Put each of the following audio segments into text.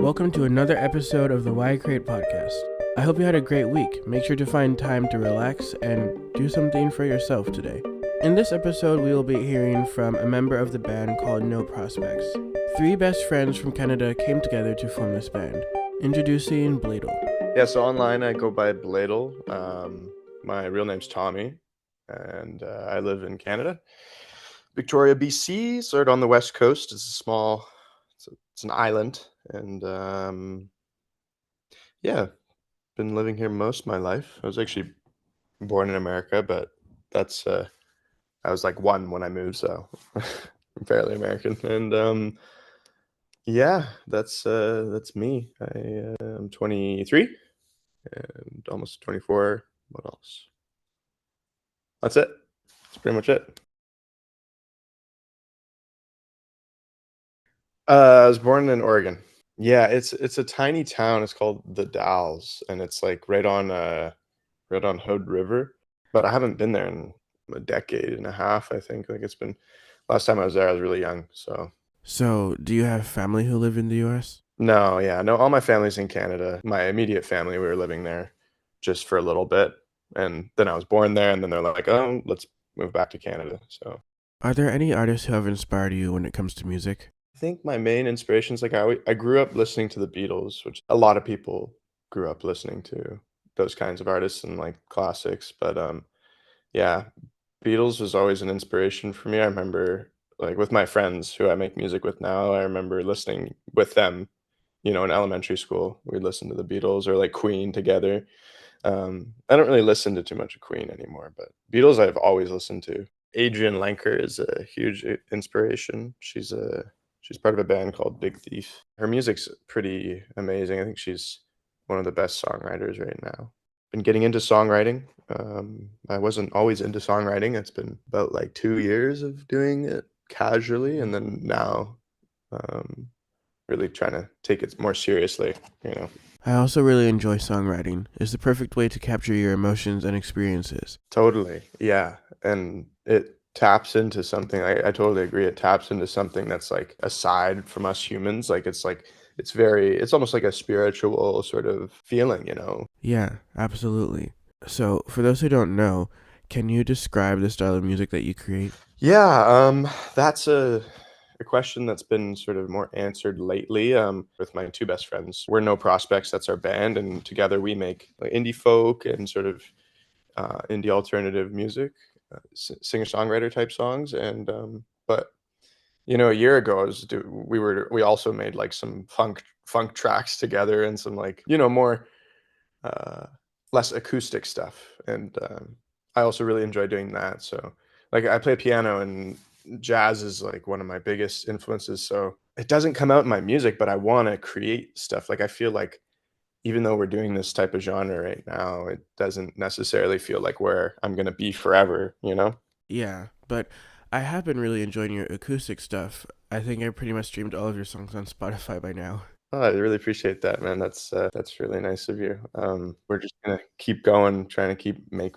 Welcome to another episode of the Why Create podcast. I hope you had a great week. Make sure to find time to relax and do something for yourself today. In this episode, we will be hearing from a member of the band called No Prospects. Three best friends from Canada came together to form this band. Introducing Bladel. Yeah, so online I go by Bladel. My real name's Tommy, and I live in Canada, Victoria, BC, sort of on the west coast. It's an island, and yeah, been living here most of my life. I was actually born in America, but that's I was like one when I moved, so I'm fairly American. And yeah, that's me. I'm 23 and almost 24. What else? That's it. That's pretty much it. I was born in Oregon. Yeah, it's a tiny town. It's called the Dalles, and it's like right on Hood River. But I haven't been there in a decade and a half, I think. Like it's been last time I was there, I was really young. So, do you have family who live in the US? No, yeah, no, all my family's in Canada. My immediate family, we were living there just for a little bit, and then I was born there, and then they're like, "Oh, let's move back to Canada." So Are there any artists who have inspired you when it comes to music? I think my main inspirations, like I grew up listening to the Beatles, which a lot of people grew up listening to those kinds of artists and like classics. But yeah, Beatles was always an inspiration for me. I remember like with my friends who I make music with now, I remember listening with them, in elementary school. We'd listen to the Beatles or like Queen together. I don't really listen to too much of Queen anymore, but Beatles I've always listened to. Adrienne Lenker is a huge inspiration. She's part of a band called Big Thief. Her music's pretty amazing. I think she's one of the best songwriters right now. Been getting into songwriting. I wasn't always into songwriting. It's been about like 2 years of doing it casually, and then now um, really trying to take it more seriously. You know. I also really enjoy songwriting. It's the perfect way to capture your emotions and experiences. Totally. Yeah. And it taps into something. I totally agree. It taps into something that's like aside from us humans. It's almost like a spiritual sort of feeling. Yeah, absolutely. So, for those who don't know, can you describe the style of music that you create? Yeah. That's a question that's been sort of more answered lately. With my two best friends, we're No Prospects. That's our band. And together we make like indie folk and sort of indie alternative music, singer-songwriter type songs. And but a year ago, we also made like some funk tracks together and some like more uh, less acoustic stuff. And I also really enjoy doing that. So like I play piano, and jazz is like one of my biggest influences. So it doesn't come out in my music, but I want to create stuff. Like I feel like even though we're doing this type of genre right now, it doesn't necessarily feel like where I'm going to be forever. Yeah, but I have been really enjoying your acoustic stuff. I think I pretty much streamed all of your songs on Spotify by now. Oh, I really appreciate that, man. That's really nice of you. We're just gonna keep going, trying to keep make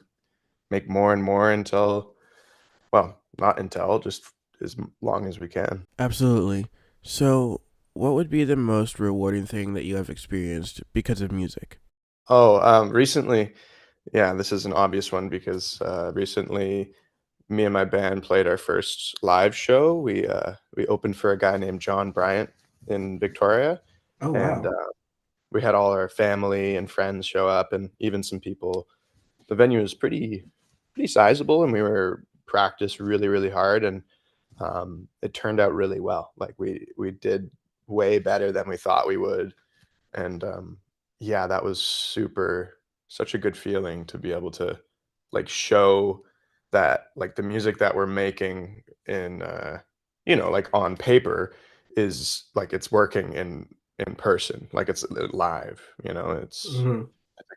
more and more until, well, not until, just as long as we can. Absolutely. So, what would be the most rewarding thing that you have experienced because of music? Oh, recently, yeah, this is an obvious one because recently me and my band played our first live show. We opened for a guy named John Bryant in Victoria, Oh, and wow. we had all our family and friends show up, and even some people. The venue was pretty sizable, and we were practiced really really hard, and it turned out really well. Like we did way better than we thought we would, and yeah, that was such a good feeling to be able to like show that like the music that we're making in like on paper is like it's working in person, like it's live. It's a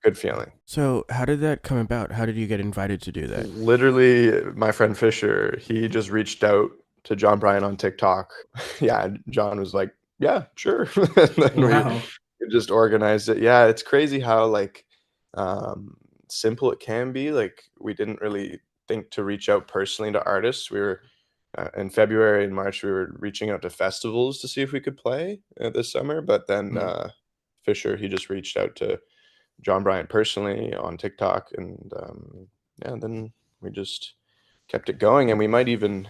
good feeling. So, how did that come about? How did you get invited to do that? Literally, my friend Fisher, he just reached out to John Bryan on TikTok. Yeah, John was like, "Yeah, sure." And then we just organized it. Yeah, it's crazy how like simple it can be. Like we didn't really think to reach out personally to artists. We were In February and March, we were reaching out to festivals to see if we could play this summer. But then Mm. Fisher, he just reached out to John Bryant personally on TikTok, and yeah, then we just kept it going. And we might even,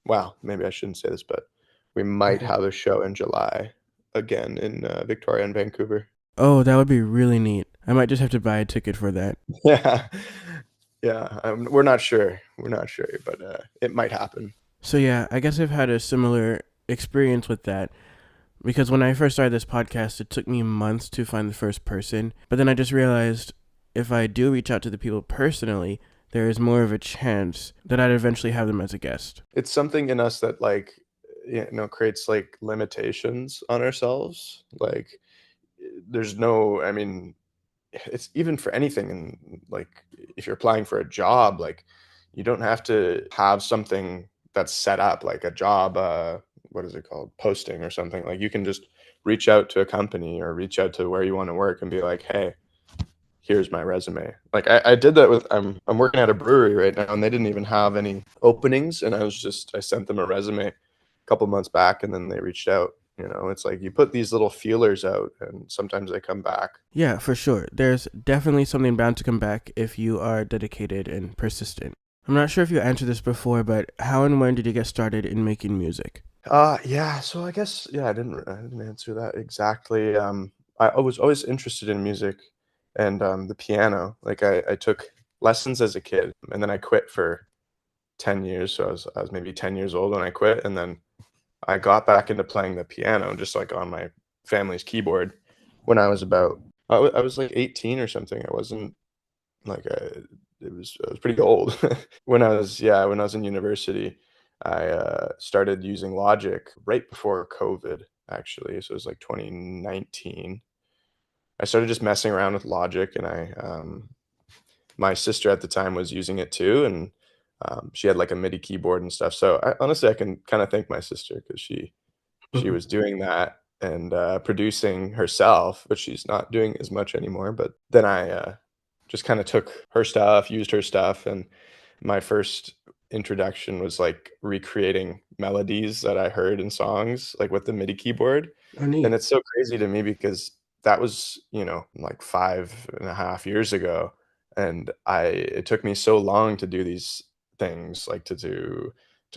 well, maybe I shouldn't say this, but we might have a show in July again in Victoria and Vancouver. Oh, that would be really neat. I might just have to buy a ticket for that. Yeah, yeah. We're not sure. We're not sure, but it might happen. So yeah, I guess I've had a similar experience with that because when I first started this podcast, it took me months to find the first person. But then I just realized if I do reach out to the people personally, there is more of a chance that I'd eventually have them as a guest. It's something in us that like creates like limitations on ourselves. Like there's no, I mean, it's even for anything. And like if you're applying for a job, like you don't have to have something that's set up like a job, what is it called, posting or something. Like you can just reach out to a company or reach out to where you want to work and be like, hey, here's my resume. Like I did that with, I'm working at a brewery right now and they didn't even have any openings, and I sent them a resume a couple months back and then they reached out. It's like you put these little feelers out and sometimes they come back. Yeah, for sure. There's definitely something bound to come back if you are dedicated and persistent. I'm not sure if you answered this before, but how and when did you get started in making music? Yeah, so I guess, yeah, I didn't answer that exactly. I was always interested in music and the piano. Like I took lessons as a kid and then I quit for 10 years. So I was maybe 10 years old when I quit, and then I got back into playing the piano just like on my family's keyboard when I was about, I was like 18 or something. I wasn't like I was pretty old. When I was in university, I started using Logic right before COVID actually. So it was like 2019. I started just messing around with Logic, and my sister at the time was using it too, and she had like a MIDI keyboard and stuff. So honestly, I can kind of thank my sister because she was doing that and producing herself, but she's not doing as much anymore. But then I just kind of took her stuff, used her stuff, and my first introduction was like recreating melodies that I heard in songs, like with the MIDI keyboard. Oh, And neat. it's so crazy to me because that was, like 5.5 years ago. And it took me so long to do these things, like to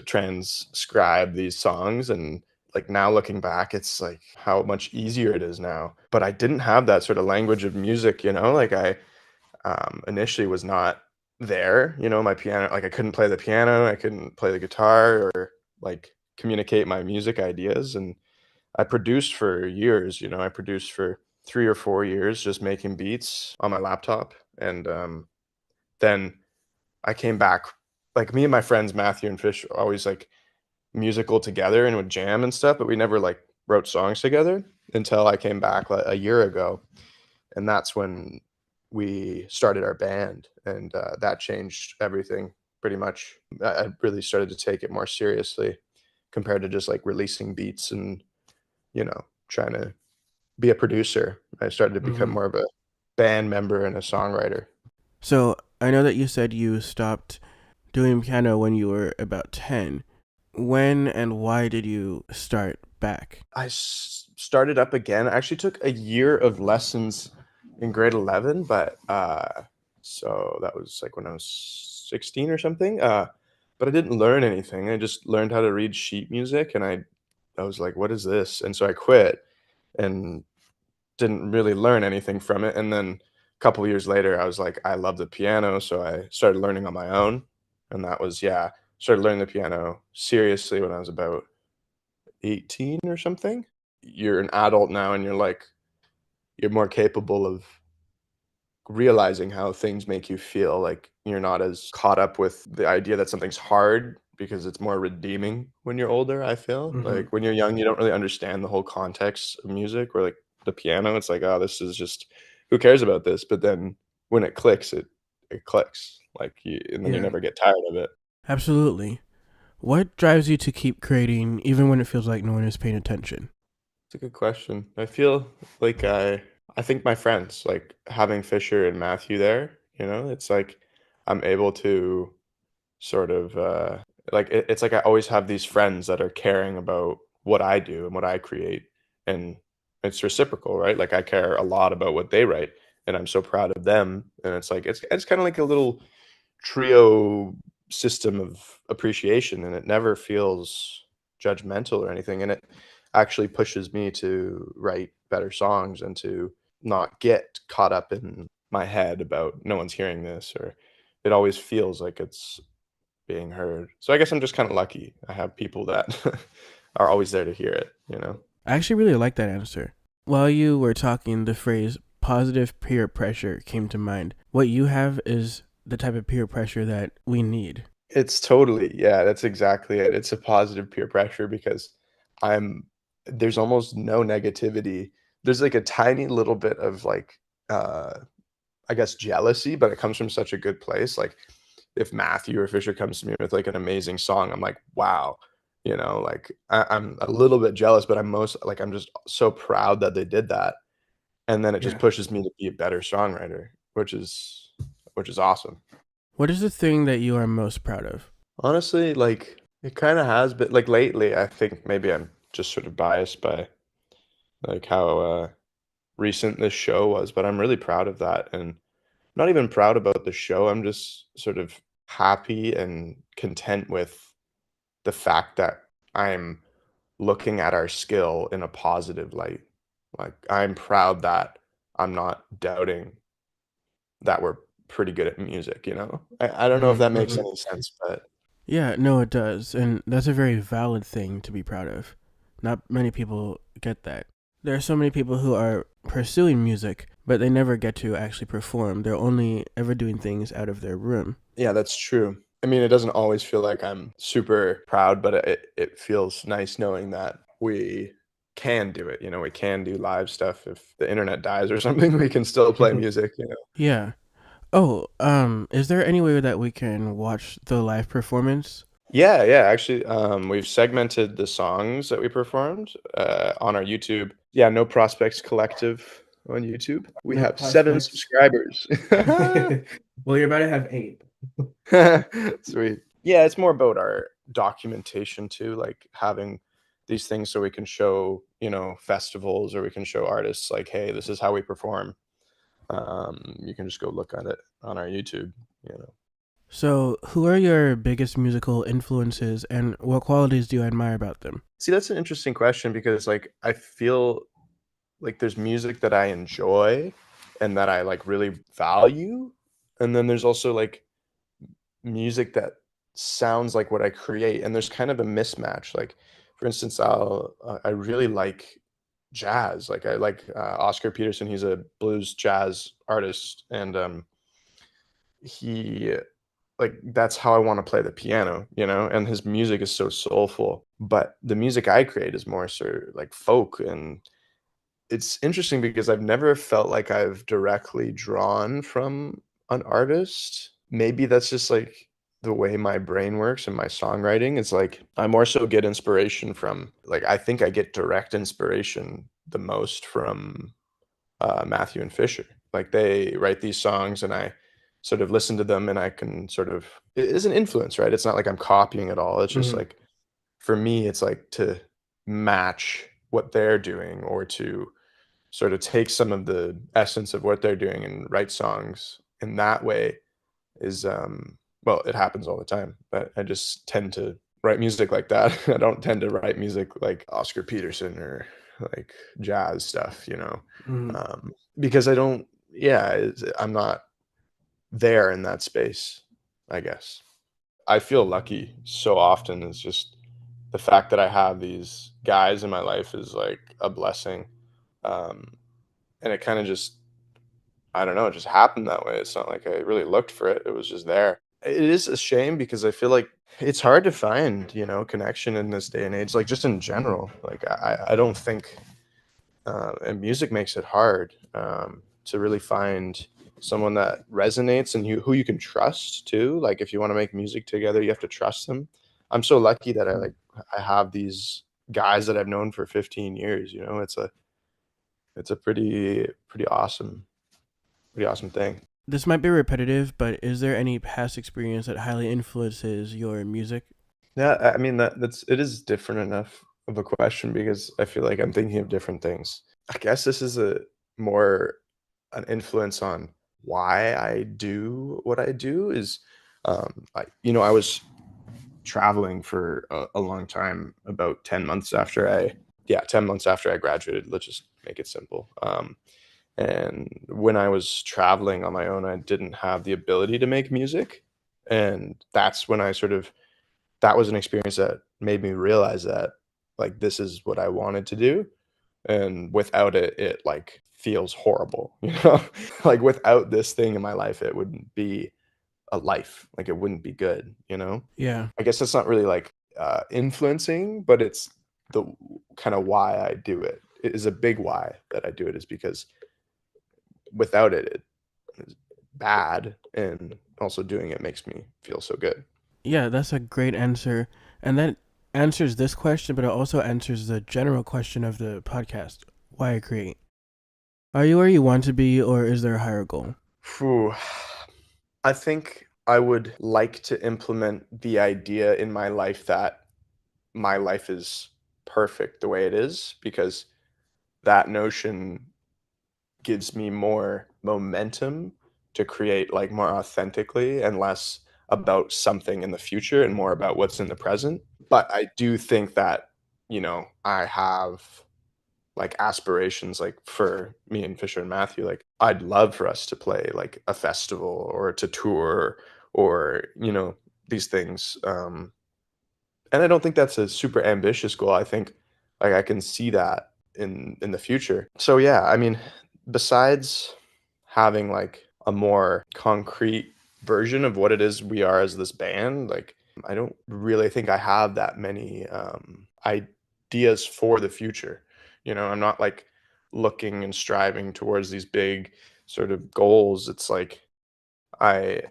transcribe these songs. And like now looking back, it's like how much easier it is now. But I didn't have that sort of language of music, like I initially was not there. My piano, like I couldn't play the piano, I couldn't play the guitar or like communicate my music ideas. And I produced for years. I produced for 3 or 4 years just making beats on my laptop. And then I came back, like me and my friends Matthew and Fish were always like musical together and would jam and stuff, but we never like wrote songs together until I came back like a year ago. And that's when we started our band, and that changed everything pretty much. I really started to take it more seriously compared to just like releasing beats and trying to be a producer. I started to become Hmm. more of a band member and a songwriter. So I know that you said you stopped doing piano when you were about 10. When and why did you start back? Started up again. I actually took a year of lessons in grade 11, but so that was like when I was 16 or something. But I didn't learn anything. I just learned how to read sheet music, and I was like, what is this? And so I quit and didn't really learn anything from it. And then a couple years later, I was like, I love the piano, so I started learning on my own. And that was, yeah, started learning the piano seriously when I was about 18 or something. You're an adult now and you're more capable of realizing how things make you feel. Like you're not as caught up with the idea that something's hard because it's more redeeming when you're older, I feel. Hmm. Like when you're young, you don't really understand the whole context of music, or like the piano. It's like, oh, this is just, who cares about this? But then when it clicks, it clicks. And then you Yeah, never get tired of it. absolutely. What drives you to keep creating even when it feels like no one is paying attention? It's a good question. I feel like I think my friends, like having Fisher and Matthew there, it's like I'm able to sort of Like it's like I always have these friends that are caring about what I do and what I create, and it's reciprocal, right? Like I care a lot about what they write, and I'm so proud of them. And it's like it's kind of like a little trio system of appreciation, and it never feels judgmental or anything. And it actually pushes me to write better songs and to not get caught up in my head about no one's hearing this, or it always feels like it's being heard. So I guess I'm just kind of lucky. I have people that are always there to hear it, you know? I actually really like that answer. While you were talking, the phrase positive peer pressure came to mind. What you have is the type of peer pressure that we need. It's totally, yeah, that's exactly it. It's a positive peer pressure because I'm there's almost no negativity. There's like a tiny little bit of like uh I guess jealousy, but it comes from such a good place. Like if Matthew or Fisher comes to me with like an amazing song, I'm like, wow, like I'm a little bit jealous, but I'm just so proud that they did that. And then it just Yeah. pushes me to be a better songwriter, which is awesome. What is the thing that you are most proud of? Honestly, like it kind of has been like lately, I think maybe I'm just sort of biased by like how recent this show was, but I'm really proud of that. And not even proud about the show. I'm just sort of happy and content with the fact that I'm looking at our skill in a positive light. Like I'm proud that I'm not doubting that we're pretty good at music. I don't know if that makes Mm-hmm. any sense, but Yeah, no, it does. And that's a very valid thing to be proud of. Not many people get that. There are so many people who are pursuing music, but they never get to actually perform. They're only ever doing things out of their room. yeah, that's true. I mean, it doesn't always feel like I'm super proud, but it feels nice knowing that we can do it. We can do live stuff. If the internet dies or something, we can still play music. Yeah. Oh, is there any way that we can watch the live performance? Yeah, yeah. Actually, we've segmented the songs that we performed on our YouTube. Yeah, No Prospects Collective on YouTube. We No have 7 prospects. subscribers. Well, you're about to have 8. Sweet. Yeah, it's more about our documentation too, like having these things so we can show, festivals, or we can show artists like, hey, this is how we perform. You can just go look at it on our YouTube. So, who are your biggest musical influences and what qualities do you admire about them? See, that's an interesting question because like I feel like there's music that I enjoy and that I like really value, and then there's also like music that sounds like what I create, and there's kind of a mismatch. Like, for instance, I really like jazz. Like I like Oscar Peterson. He's a blues jazz artist, and he like that's how I want to play the piano. And his music is so soulful. But the music I create is more sort of like folk, and it's interesting because I've never felt like I've directly drawn from an artist. Maybe that's just like the way my brain works and my songwriting. It's like I more so get inspiration from like I think I get direct inspiration the most from Matthew and Fisher. Like they write these songs and I sort of listen to them and I can sort of it is an influence, right? It's not like I'm copying at all. It's just Hmm. like for me, it's like to match what they're doing or to sort of take some of the essence of what they're doing and write songs in that way is well, it happens all the time, but I just tend to write music like that. I don't tend to write music like Oscar Peterson or like jazz stuff. Hmm. Because I don't, yeah, I'm not there in that space, I guess. I feel lucky so often. It's just the fact that I have these guys in my life is like a blessing. Um, and it kind of just I don't know, it just happened that way. It's not like I really looked for it. It was just there. It is a shame because I feel like it's hard to find connection in this day and age, like just in general. Like I don't think, and music makes it hard to really find someone that resonates and who you can trust too. Like if you want to make music together, you have to trust them. I'm so lucky that I have these guys that I've known for 15 years. It's a pretty awesome thing. This might be repetitive, but is there any past experience that highly influences your music? Yeah, I mean that's it is different enough of a question because I feel like I'm thinking of different things. I guess this is a more an influence on why I do what I do is I was traveling for a long time, about 10 months after I yeah, 10 months after I graduated, let's just make it simple. And when I was traveling on my own, I didn't have the ability to make music. And that's when I sort of that was an experience that made me realize that like this is what I wanted to do. And without it, it like feels horrible, you know? Like without this thing in my life, it wouldn't be a life. Like it wouldn't be good, you know? Yeah. I guess that's not really like influencing, but it's the kind of why I do it. It is a big why that I do it is because without it, it is bad. And also doing it makes me feel so good. Yeah, that's a great answer. And that answers this question, but it also answers the general question of the podcast: why I create. Are you where you want to be, or is there a higher goal? Phew. I think I would like to implement the idea in my life that my life is perfect the way it is because that notion gives me more momentum to create like more authentically and less about something in the future and more about what's in the present. But I do think that, I have like aspirations like for me and Fisher and Matthew, like I'd love for us to play like a festival or to tour or, these things. And I don't think that's a super ambitious goal. I think like I can see that in the future. So yeah, I mean, besides having like a more concrete version of what it is we are as this band, like I don't really think I have that many ideas for the future. I'm not like looking and striving towards these big sort of goals. It's like I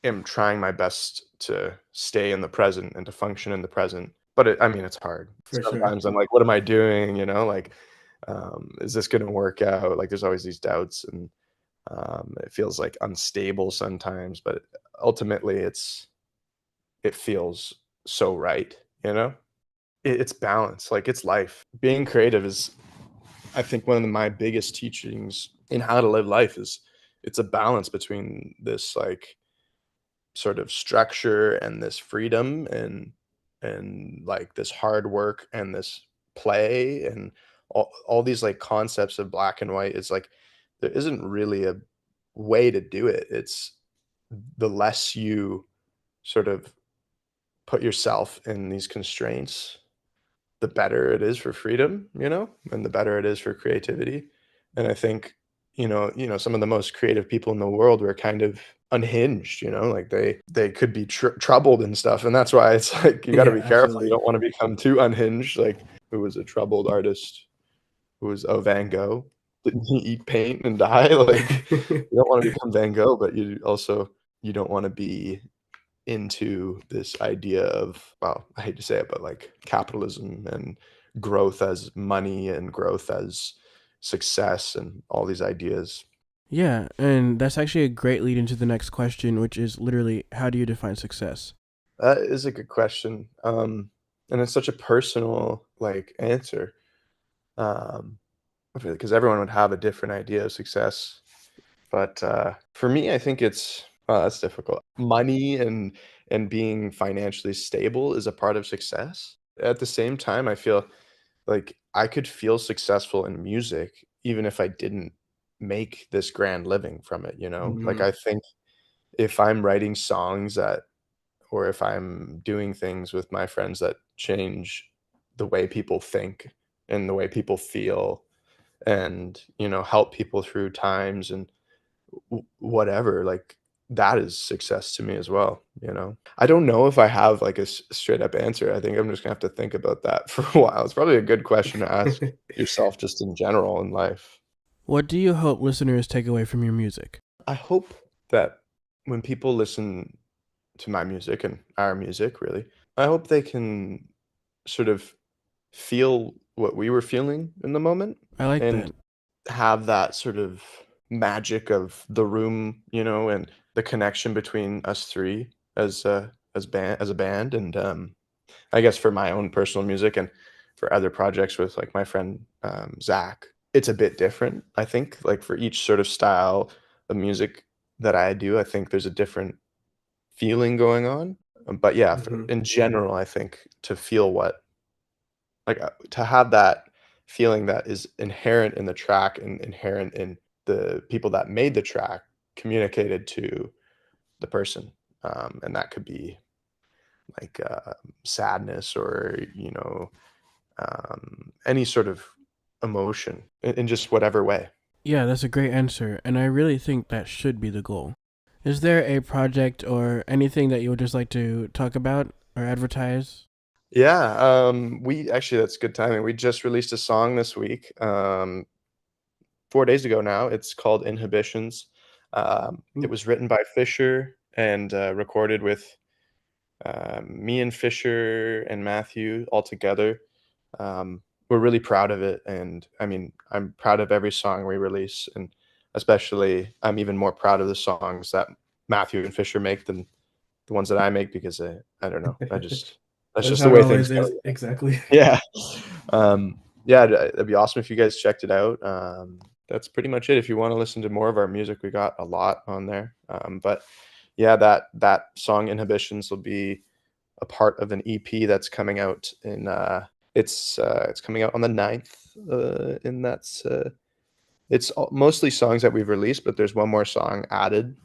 am trying my best to stay in the present and to function in the present. But I mean, it's hard. For sure. Sometimes I'm like, what am I doing? Like, is this going to work out? Like, there's always these doubts, and it feels like unstable sometimes. But ultimately, it feels so right. It's balance. Like, it's life. Being creative is, I think, one of my biggest teachings in how to live life is it's a balance between this like sort of structure and this freedom and like this hard work and this play and all these like concepts of black and white. It's like there isn't really a way to do it. It's the less you sort of put yourself in these constraints, the better it is for freedom, and the better it is for creativity. And I think, some of the most creative people in the world were kind of unhinged, like they could be troubled and stuff. And that's why it's like you got to Yeah, be careful. You absolutely. don't want to become too unhinged. Like who was a troubled artist? Who was Van Gogh? Didn't he eat paint and die? Like you don't want to become Van Gogh, but you don't want to be into this idea of, well, I hate to say it, but like capitalism and growth as money and growth as success and all these ideas. Yeah, and that's actually a great lead into the next question, which is literally, how do you define success? That is a good question. And it's such a personal like answer. Um, because everyone would have a different idea of success. But for me, I think it's that's difficult. Money and being financially stable is a part of success. At the same time, I feel like I could feel successful in music even if I didn't make this grand living from it. Like Mhm. I think if I'm writing songs that or if I'm doing things with my friends that change the way people think and the way people feel and help people through times and whatever, like that is success to me as well. I don't know if I have like a straight up answer. I think I'm just gonna have to think about that for a while. It's probably a good question to ask yourself just in general in life. What do you hope listeners take away from your music? I hope that when people listen to my music and our music, really, I hope they can sort of feel what we were feeling in the moment I like and that. have that sort of magic of the room, and the connection between us three as a band and I guess for my own personal music and for other projects with like my friend Zach, it's a bit different. I think like for each sort of style of music that I do, I think there's a different feeling going on. But yeah, Hmm. in general, I think to feel what to have that feeling that is inherent in the track and inherent in the people that made the track communicated to the person, and that could be like sadness or any sort of emotion in just whatever way. Yeah, that's a great answer, and I really think that should be the goal. Is there a project or anything that you would just like to talk about or advertise? Yeah, we actually that's good timing. We just released a song this week, 4 days ago now. It's called Inhibitions. It Ooh. was written by Fisher and recorded with me and Fisher and Matthew all together. We're really proud of it, and I mean, I'm proud of every song we release, and especially I'm even more proud of the songs that Matthew and Fisher make than the ones that I make because I don't know, that's That's just how the it way things always go. is. Exactly. Yeah. Yeah, it'd be awesome if you guys checked it out. That's pretty much it. If you want to listen to more of our music, we got a lot on there. But yeah, that song Inhibitions will be a part of an EP that's coming out in it's coming out on the 9th, and mostly songs that we've released, but there's one more song added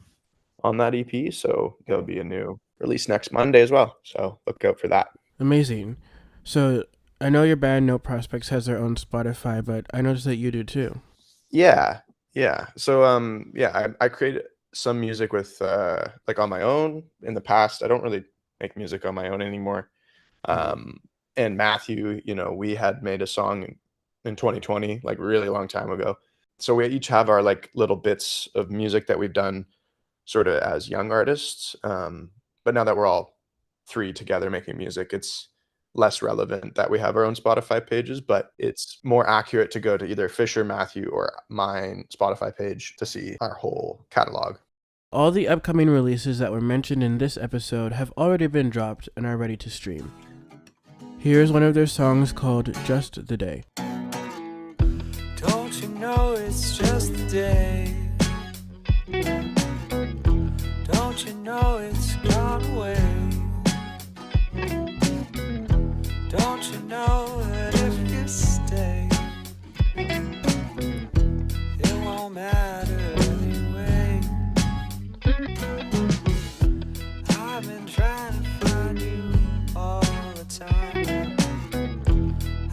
on that EP, so there'll Oh, be a new release next Monday as well. So look out for that. amazing. So I know your band No Prospects has their own Spotify, but I noticed that you do too. Yeah, yeah. So, yeah, I created some music with, like, on my own in the past. I don't really make music on my own anymore. Mhm. Um, and Matthew, we had made a song in 2020, like, really long time ago. So we each have our, like, little bits of music that we've done sorta as young artists, but now that we're all 3 together making music, it's less relevant that we have our own Spotify pages, but it's more accurate to go to either Fisher, Matthew, or mine Spotify page to see our whole catalog. All the upcoming releases that were mentioned in this episode have already been dropped and are ready to stream. Here's one of their songs called Just the Day. Don't you know it's just the day? Don't you know it's gone away? Don't you know that if you stay, it won't matter anyway? I've been trying to find you all the time.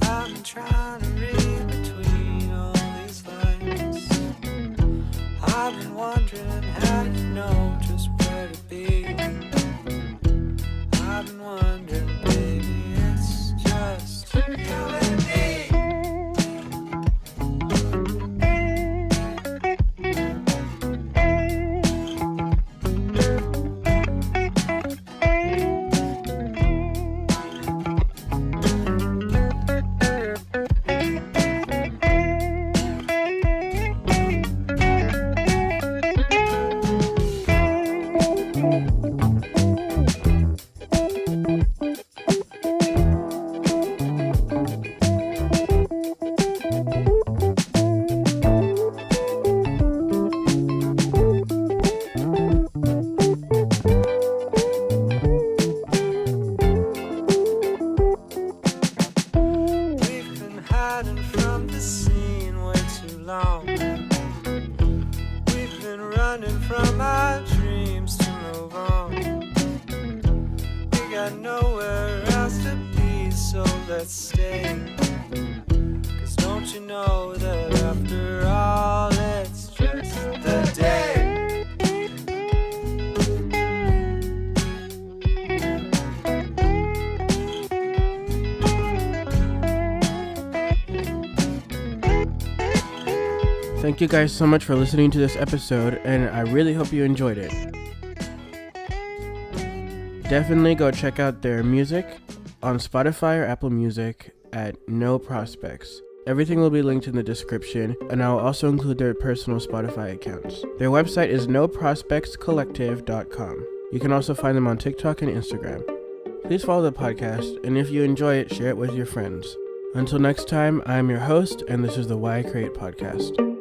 I've been trying to read between all these lines. I've been wondering how you know just where to be. I've been wondering, baby, it's just you and me. We've been hiding from the scene way too long. We've been running from our dreams to move on. We got nowhere else to be, so let's stay. 'Cause don't you know that after all, it's just the day. Thank you guys so much for listening to this episode, and I really hope you enjoyed it. Definitely go check out their music on Spotify or Apple Music at No Prospects. Everything will be linked in the description, and I'll also include their personal Spotify accounts. Their website is noprospectscollective.com. You can also find them on TikTok and Instagram. please follow the podcast, and if you enjoy it, share it with your friends. Until next time, I'm your host, and this is the Why I Create Podcast.